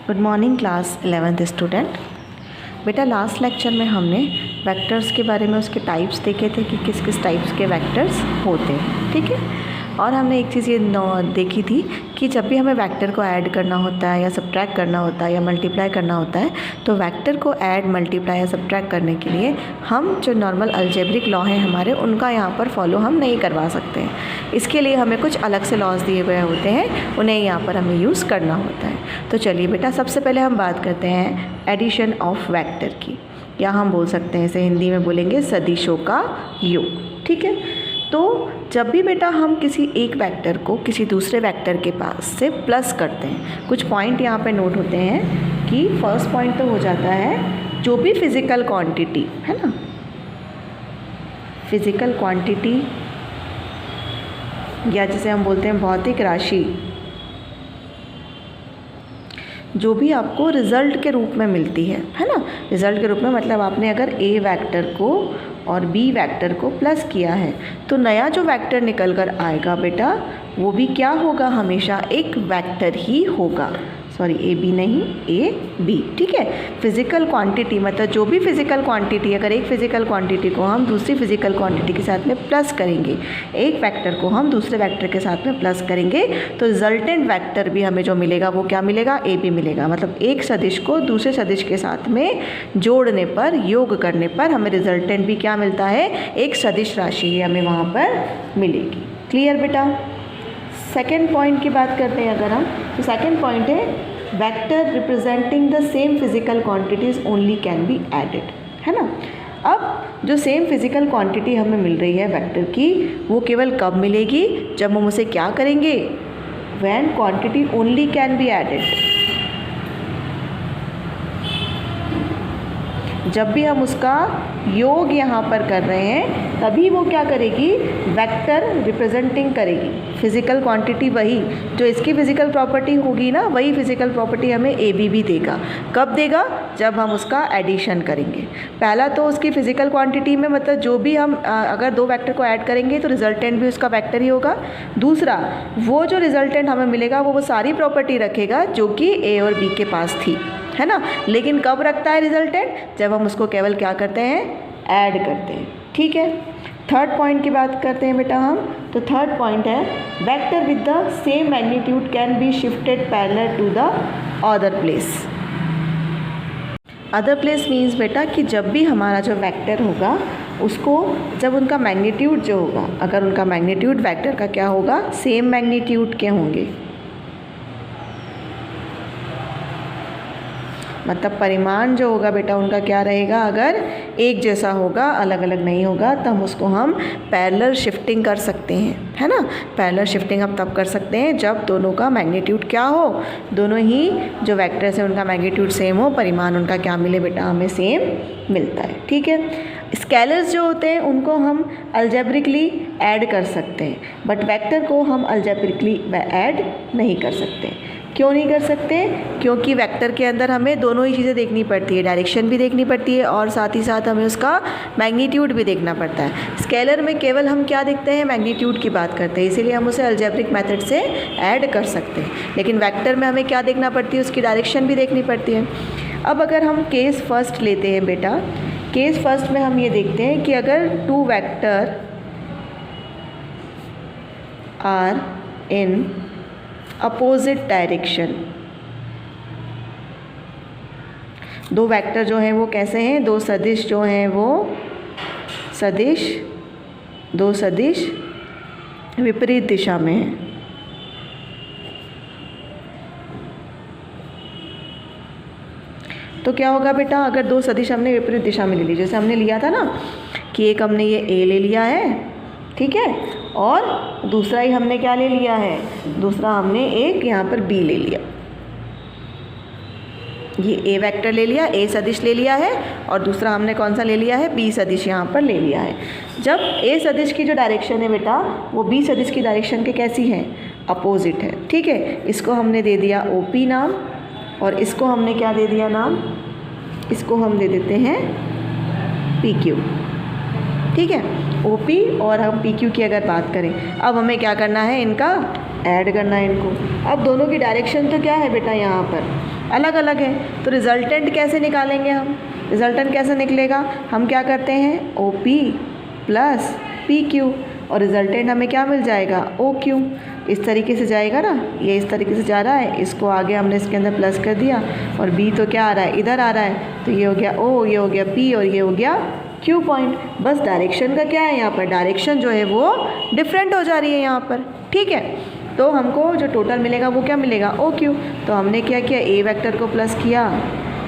Good morning class 11th student. बेटा last lecture में हमने वेक्टर्स के बारे में उसके टाइप्स देखे थे कि किस किस टाइप्स के वेक्टर्स होते हैं, ठीक है। और हमने एक चीज़ ये देखी थी कि जब भी हमें वेक्टर को ऐड करना होता है या सब्ट्रैक्ट करना होता है या मल्टीप्लाई करना होता है तो वेक्टर को ऐड मल्टीप्लाई या सब्ट्रैक्ट करने के लिए हम जो नॉर्मल अलजेब्रिक लॉ हैं हमारे उनका यहाँ पर फॉलो हम नहीं करवा सकते हैं। इसके लिए हमें कुछ अलग से लॉज दिए गए होते हैं, उन्हें यहाँ पर हमें यूज़ करना होता है। तो चलिए बेटा सबसे पहले हम बात करते हैं एडिशन ऑफ वेक्टर की, या हम बोल सकते हैं इसे हिंदी में बोलेंगे सदिशों का योग, ठीक है। तो जब भी बेटा हम किसी एक वेक्टर को किसी दूसरे वेक्टर के पास से प्लस करते हैं, कुछ पॉइंट यहाँ पे नोट होते हैं कि फर्स्ट पॉइंट तो हो जाता है जो भी फिज़िकल क्वांटिटी है ना, फिज़िकल क्वांटिटी या जिसे हम बोलते हैं भौतिक राशि, जो भी आपको रिज़ल्ट के रूप में मिलती है ना। रिज़ल्ट के रूप में मतलब आपने अगर ए वेक्टर को और बी वेक्टर को प्लस किया है तो नया जो वेक्टर निकल कर आएगा बेटा वो भी क्या होगा, हमेशा एक वेक्टर ही होगा। सॉरी ए बी नहीं, ए बी, ठीक है। फिज़िकल क्वांटिटी मतलब जो भी फिज़िकल क्वांटिटी, अगर एक फिज़िकल क्वांटिटी को हम दूसरी फिज़िकल क्वांटिटी के साथ में प्लस करेंगे, एक वेक्टर को हम दूसरे वेक्टर के साथ में प्लस करेंगे तो रिजल्टेंट वेक्टर भी हमें जो मिलेगा वो क्या मिलेगा, ए बी मिलेगा। मतलब एक सदिश को दूसरे सदिश के साथ में जोड़ने पर, योग करने पर हमें रिजल्टेंट भी क्या मिलता है, एक सदिश राशि हमें वहाँ पर मिलेगी। क्लियर बेटा। सेकेंड पॉइंट की बात करते हैं अगर हम, तो सेकेंड पॉइंट है vector representing the same physical quantities only can be added, है ना। अब जो सेम फिजिकल क्वांटिटी हमें मिल रही है वेक्टर की वो केवल कब मिलेगी, जब हम उसे क्या करेंगे, when quantity only can be added. जब भी हम उसका योग यहाँ पर कर रहे हैं तभी वो क्या करेगी, वेक्टर रिप्रेजेंटिंग करेगी फिज़िकल क्वांटिटी, वही जो इसकी फ़िज़िकल प्रॉपर्टी होगी ना, वही फ़िज़िकल प्रॉपर्टी हमें ए बी भी देगा। कब देगा, जब हम उसका एडिशन करेंगे। पहला तो उसकी फ़िज़िकल क्वांटिटी में मतलब जो भी हम अगर दो वेक्टर को ऐड करेंगे तो रिजल्टेंट भी उसका वेक्टर ही होगा। दूसरा, वो जो रिजल्टेंट हमें मिलेगा वो सारी प्रॉपर्टी रखेगा जो कि ए और बी के पास थी, है ना। लेकिन कब रखता है रिजल्टेंट, जब हम उसको केवल क्या करते हैं, ऐड करते हैं, ठीक है। थर्ड पॉइंट की बात करते हैं बेटा हम, तो थर्ड पॉइंट है vector with the same magnitude can be shifted parallel to the other place. Other place means बेटा कि जब भी हमारा जो वेक्टर होगा उसको, जब उनका मैग्नीट्यूड जो होगा, अगर उनका मैग्नीट्यूड वेक्टर का क्या होगा, सेम मैग्नीट्यूड के होंगे, मतलब परिमाण जो होगा बेटा उनका क्या रहेगा, अगर एक जैसा होगा, अलग अलग नहीं होगा, तो हम उसको हम पैरेलल शिफ्टिंग कर सकते हैं, है ना। पैरेलल शिफ्टिंग हम तब कर सकते हैं जब दोनों का मैग्नीट्यूड क्या हो, दोनों ही जो वेक्टर्स हैं उनका मैग्नीट्यूड सेम हो, परिमाण उनका क्या मिले बेटा, हमें सेम मिलता है, ठीक है। स्केलर्स जो होते हैं उनको हम अलजेब्रिकली ऐड कर सकते हैं, बट वेक्टर को हम अलजेब्रिकली ऐड नहीं कर सकते। क्यों नहीं कर सकते, क्योंकि वेक्टर के अंदर हमें दोनों ही चीज़ें देखनी पड़ती है, डायरेक्शन भी देखनी पड़ती है और साथ ही साथ हमें उसका मैग्नीट्यूड भी देखना पड़ता है। स्केलर में केवल हम क्या देखते हैं, मैग्नीट्यूड की बात करते हैं, इसीलिए हम उसे अलजेब्रिक मेथड से ऐड कर सकते हैं। लेकिन वेक्टर में हमें क्या देखना पड़ती है, उसकी डायरेक्शन भी देखनी पड़ती है। अब अगर हम केस फर्स्ट लेते हैं बेटा, केस फर्स्ट में हम ये देखते हैं कि अगर two vector are in opposite direction, दो वेक्टर जो हैं वो कैसे हैं, दो सदिश जो हैं वो सदिश, दो सदिश विपरीत दिशा में हैं। तो क्या होगा बेटा, अगर दो सदिश हमने विपरीत दिशा में ले ली, जैसे हमने लिया था ना कि एक हमने ये ए ले लिया है, ठीक है, और दूसरा ही हमने क्या ले लिया है, दूसरा हमने एक यहाँ पर बी ले लिया, ये ए वेक्टर ले लिया, ए सदिश ले लिया है, और दूसरा हमने कौन सा ले लिया है, बी सदिश यहाँ पर ले लिया है। जब ए सदिश की जो डायरेक्शन है बेटा वो बी सदिश की डायरेक्शन के कैसी है, अपोजिट है, ठीक है। इसको हमने दे दिया ओ पी नाम, और इसको हमने क्या दे दिया नाम, इसको हम दे देते हैं पी क्यू, ठीक है। ओ पी और हम पी क्यू की अगर बात करें, अब हमें क्या करना है, इनका ऐड करना है इनको। अब दोनों की डायरेक्शन तो क्या है बेटा, यहाँ पर अलग अलग है, तो रिजल्टेंट कैसे निकालेंगे हम? रिजल्टेंट कैसे निकलेगा? हम क्या करते हैं, OP प्लस PQ, और रिजल्टेंट हमें क्या मिल जाएगा, OQ। इस तरीके से जाएगा ना, ये इस तरीके से जा रहा है, इसको आगे हमने इसके अंदर प्लस कर दिया, और B तो क्या आ रहा है, इधर आ रहा है, तो ये हो गया O, ये हो गया P, और ये हो गया Q पॉइंट। बस डायरेक्शन का क्या है यहाँ पर, डायरेक्शन जो है वो डिफरेंट हो जा रही है यहाँ पर, ठीक है। तो हमको जो टोटल मिलेगा वो क्या मिलेगा, OQ। तो हमने क्या किया, A वेक्टर को प्लस किया,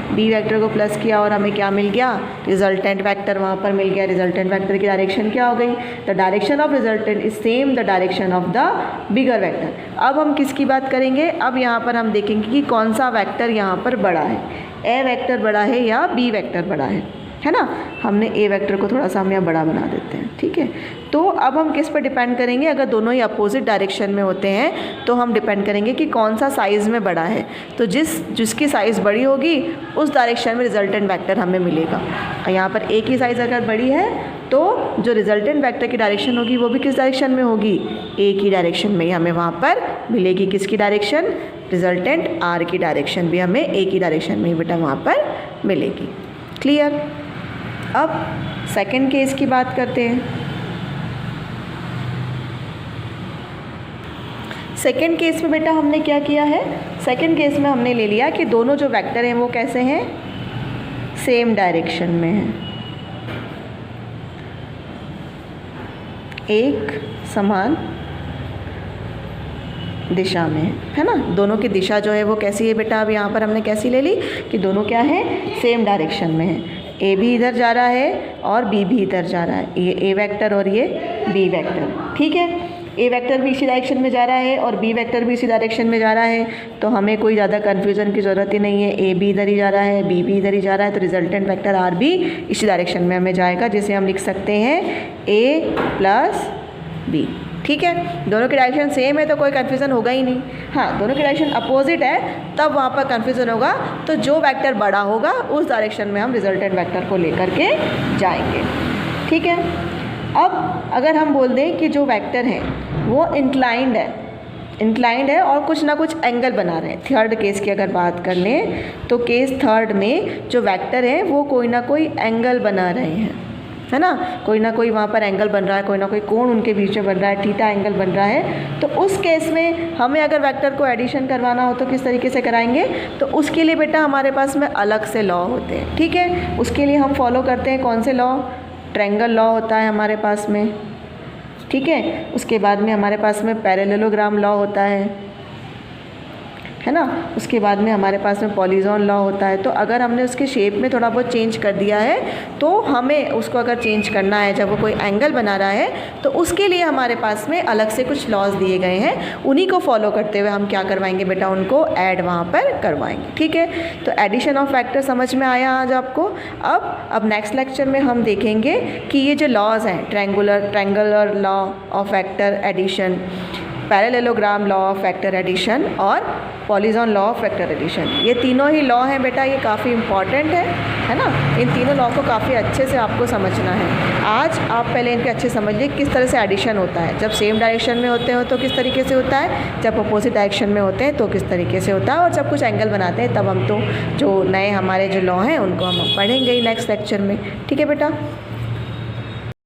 B वेक्टर को प्लस किया, और हमें क्या मिल गया, रिजल्टेंट वेक्टर वहाँ पर मिल गया। रिजल्टेंट वेक्टर की डायरेक्शन क्या हो गई, the direction of resultant is same the direction of the bigger vector. अब हम किसकी बात करेंगे, अब यहाँ पर हम देखेंगे कि कौन सा वेक्टर यहाँ पर बड़ा है, A वेक्टर बड़ा है या B वेक्टर बड़ा है ना। हमने A वेक्टर को थोड़ा सा हम यहाँ बड़ा बना देते हैं, ठीक है। तो अब हम किस पर डिपेंड करेंगे, अगर दोनों ही अपोजिट डायरेक्शन में होते हैं तो हम डिपेंड करेंगे कि कौन सा साइज़ में बड़ा है। तो जिसकी साइज़ बड़ी होगी उस डायरेक्शन में रिजल्टेंट वेक्टर हमें मिलेगा। और यहाँ पर A की साइज़ अगर बड़ी है तो जो रिजल्टेंट वेक्टर की डायरेक्शन होगी वो भी किस डायरेक्शन में होगी, A की डायरेक्शन में ही हमें वहाँ पर मिलेगी। किसकी डायरेक्शन, रिजल्टेंट R की डायरेक्शन भी हमें A की डायरेक्शन में ही बेटा वहाँ पर मिलेगी। क्लियर। अब सेकंड केस की बात करते हैं। सेकंड केस में बेटा हमने क्या किया है, सेकंड केस में हमने ले लिया कि दोनों जो वेक्टर हैं वो कैसे हैं, सेम डायरेक्शन में हैं, एक समान दिशा में है ना। दोनों की दिशा जो है वो कैसी है बेटा, अब यहाँ पर हमने कैसी ले ली कि दोनों क्या है, सेम डायरेक्शन में है। A भी इधर जा रहा है और B भी इधर जा रहा है, ये A वेक्टर और ये B वेक्टर, ठीक है। A वेक्टर भी इसी डायरेक्शन में जा रहा है और B वेक्टर भी इसी डायरेक्शन में जा रहा है, तो हमें कोई ज़्यादा कन्फ्यूज़न की ज़रूरत ही नहीं है। A भी इधर ही जा रहा है, B भी इधर ही जा रहा है, तो रिजल्टेंट वेक्टर R भी इसी डायरेक्शन में हमें जाएगा, जिसे हम लिख सकते हैं A प्लस B, ठीक है। दोनों की डायरेक्शन सेम है तो कोई कन्फ्यूज़न होगा ही नहीं। हाँ, दोनों की डायरेक्शन अपोजिट है तब वहाँ पर कन्फ्यूज़न होगा। तो जो वेक्टर बड़ा होगा उस डायरेक्शन में हम रिजल्टेंट वेक्टर को लेकर के जाएंगे, ठीक है। अब अगर हम बोल दें कि जो वेक्टर है वो इंक्लाइंड है और कुछ ना कुछ एंगल बना रहे हैं, थर्ड केस की अगर बात कर लें तो केस थर्ड में जो वेक्टर है वो कोई ना कोई एंगल बना रहे हैं, है ना। कोई ना कोई वहाँ पर एंगल बन रहा है, कोई ना कोई कोण उनके बीच में बन रहा है, थीटा एंगल बन रहा है। तो उस केस में हमें अगर वेक्टर को एडिशन करवाना हो तो किस तरीके से कराएंगे, तो उसके लिए बेटा हमारे पास में अलग से लॉ होते हैं, ठीक है। उसके लिए हम फॉलो करते हैं कौन से लॉ, ट्रायंगल लॉ होता है हमारे पास में, ठीक है। उसके बाद में हमारे पास में पैरेललोग्राम लॉ होता है ना। उसके बाद में हमारे पास में पॉलीजॉन लॉ होता है। तो अगर हमने उसके शेप में थोड़ा बहुत चेंज कर दिया है तो हमें उसको अगर चेंज करना है, जब वो कोई एंगल बना रहा है तो उसके लिए हमारे पास में अलग से कुछ लॉज दिए गए हैं, उन्हीं को फॉलो करते हुए हम क्या करवाएंगे बेटा, उनको ऐड वहाँ पर करवाएंगे, ठीक है। तो एडिशन ऑफ फैक्टर समझ में आया आज आपको। अब नेक्स्ट लेक्चर में हम देखेंगे कि ये जो लॉज हैं, triangular law of factor addition, parallelogram law of factor addition और polygon law of factor addition, ये तीनों ही लॉ हैं बेटा, ये काफ़ी इंपॉर्टेंट है ना। इन तीनों लॉ को काफ़ी अच्छे से आपको समझना है। आज आप पहले इनके अच्छे समझ लीजिए किस तरह से एडिशन होता है, जब सेम डायरेक्शन में होते हो तो किस तरीके से होता है, जब अपोजिट डायरेक्शन में होते हैं तो किस तरीके से होता है, और जब कुछ एंगल बनाते हैं तब हम तो जो नए हमारे जो लॉ हैं उनको हम पढ़ेंगे ही नेक्स्ट लेक्चर में, ठीक है बेटा।